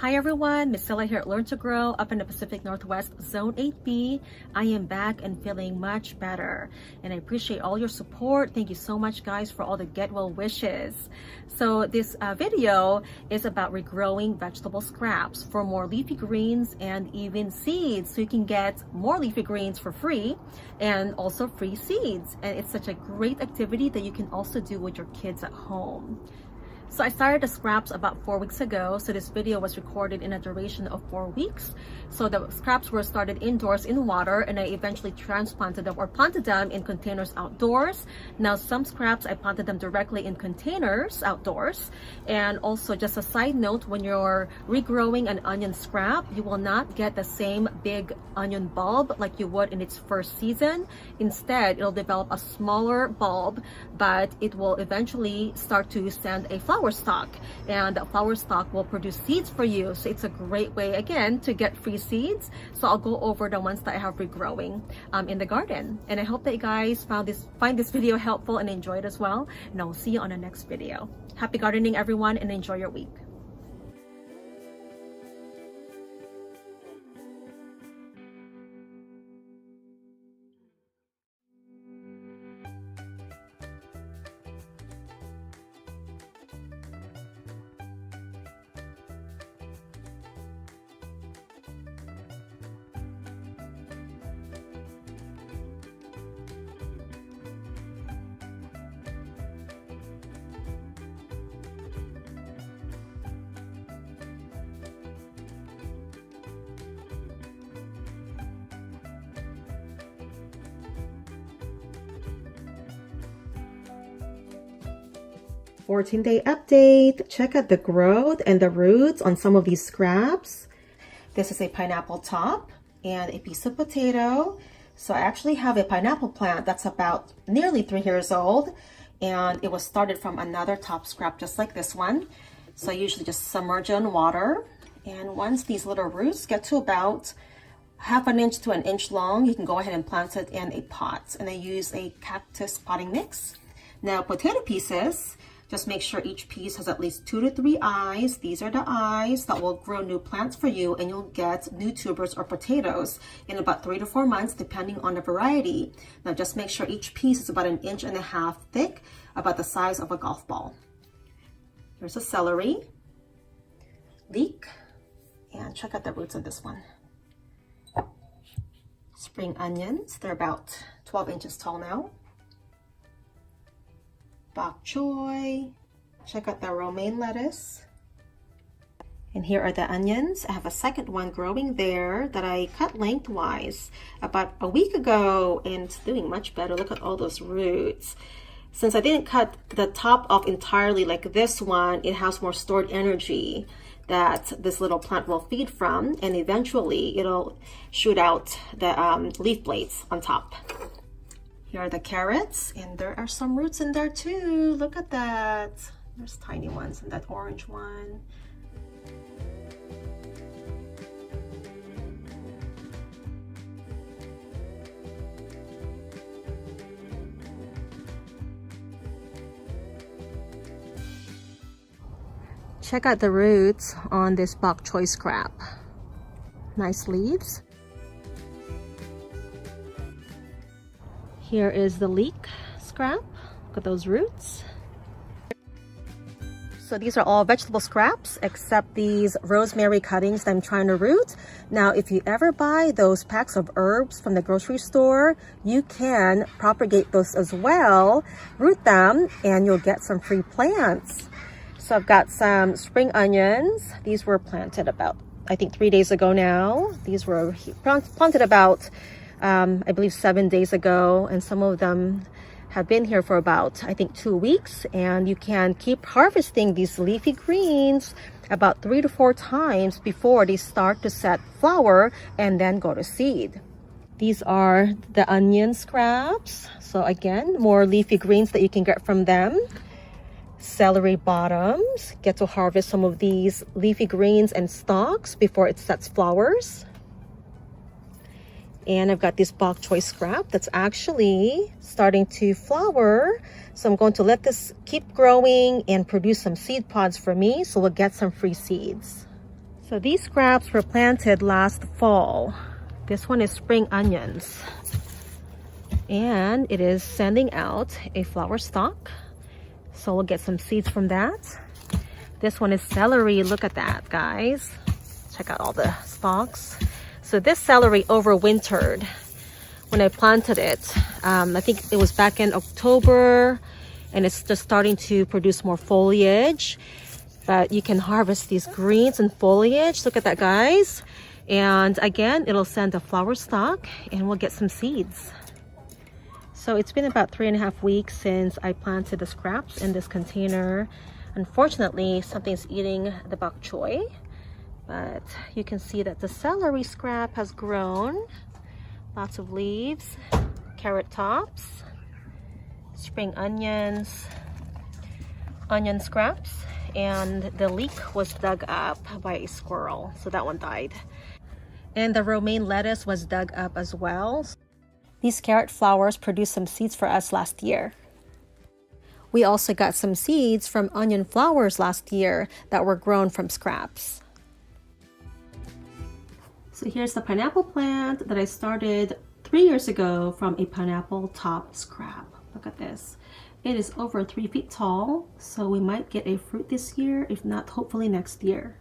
Hi everyone, Miss Stella here at Learn to Grow up in the Pacific Northwest Zone 8B. I am back and feeling much better and I appreciate all your support. Thank you so much guys for all the get well wishes. So this video is about regrowing vegetable scraps for more leafy greens and even seeds, so you can get more leafy greens for free and also free seeds. And it's such a great activity that you can also do with your kids at home. So I started the scraps about 4 weeks ago. So this video was recorded in a duration of 4 weeks. So the scraps were started indoors in water, and I eventually transplanted them or planted them in containers outdoors. Now some scraps I planted them directly in containers outdoors. And also just a side note, when you're regrowing an onion scrap, you will not get the same big onion bulb like you would in its first season. Instead, it'll develop a smaller bulb, but it will eventually start to send a flower stalk, and the flower stalk will produce seeds for you. So it's a great way again to get free seeds. So I'll go over the ones that I have regrowing in the garden, and I hope that you guys find this video helpful and enjoy it as well. And I'll see you on the next video. Happy gardening everyone, and enjoy your week. Day update. Check out the growth and the roots on some of these scraps. This is a pineapple top and a piece of potato. So I actually have a pineapple plant that's about nearly 3 years old, and it was started from another top scrap just like this one. So I usually just submerge it in water, and once these little roots get to about 1/2 inch to 1 inch long, you can go ahead and plant it in a pot. And I use a cactus potting mix. Now potato pieces, just make sure each piece has at least 2 to 3 eyes. These are the eyes that will grow new plants for you, and you'll get new tubers or potatoes in about 3 to 4 months, depending on the variety. Now just make sure each piece is about 1.5 inches thick, about the size of a golf ball. Here's a celery, leek, and check out the roots of this one. Spring onions, they're about 12 inches tall now. Bok choy, check out the romaine lettuce. And here are the onions. I have a second one growing there that I cut lengthwise about a week ago, and it's doing much better. Look at all those roots. Since I didn't cut the top off entirely like this one, it has more stored energy that this little plant will feed from, and eventually it'll shoot out the leaf blades on top. Here are the carrots, and there are some roots in there too. Look at that. There's tiny ones in that orange one. Check out the roots on this bok choy scrap. Nice leaves. Here is the leek scrap. Look at those roots. So these are all vegetable scraps except these rosemary cuttings that I'm trying to root. Now, if you ever buy those packs of herbs from the grocery store, you can propagate those as well. Root them and you'll get some free plants. So I've got some spring onions. These were planted about, I think, 3 days ago now. These were planted about I believe 7 days ago, and some of them have been here for about, I think, 2 weeks. And you can keep harvesting these leafy greens about 3 to 4 times before they start to set flower and then go to seed. These are the onion scraps. So again, more leafy greens that you can get from them. Celery bottoms, get to harvest some of these leafy greens and stalks before it sets flowers. And I've got this bok choy scrap that's actually starting to flower. So I'm going to let this keep growing and produce some seed pods for me, so we'll get some free seeds. So these scraps were planted last fall. This one is spring onions. And it is sending out a flower stalk. So we'll get some seeds from that. This one is celery. Look at that, guys. Check out all the stalks. So this celery overwintered when I planted it. I think it was back in October, and it's just starting to produce more foliage. But you can harvest these greens and foliage. Look at that, guys. And again, it'll send a flower stalk and we'll get some seeds. So it's been about 3.5 weeks since I planted the scraps in this container. Unfortunately, something's eating the bok choy, but you can see that the celery scrap has grown. Lots of leaves, carrot tops, spring onions, onion scraps, and the leek was dug up by a squirrel, so that one died. And the romaine lettuce was dug up as well. These carrot flowers produced some seeds for us last year. We also got some seeds from onion flowers last year that were grown from scraps. So here's the pineapple plant that I started 3 years ago from a pineapple top scrap. Look at this. It is over 3 feet tall, so we might get a fruit this year, if not hopefully next year.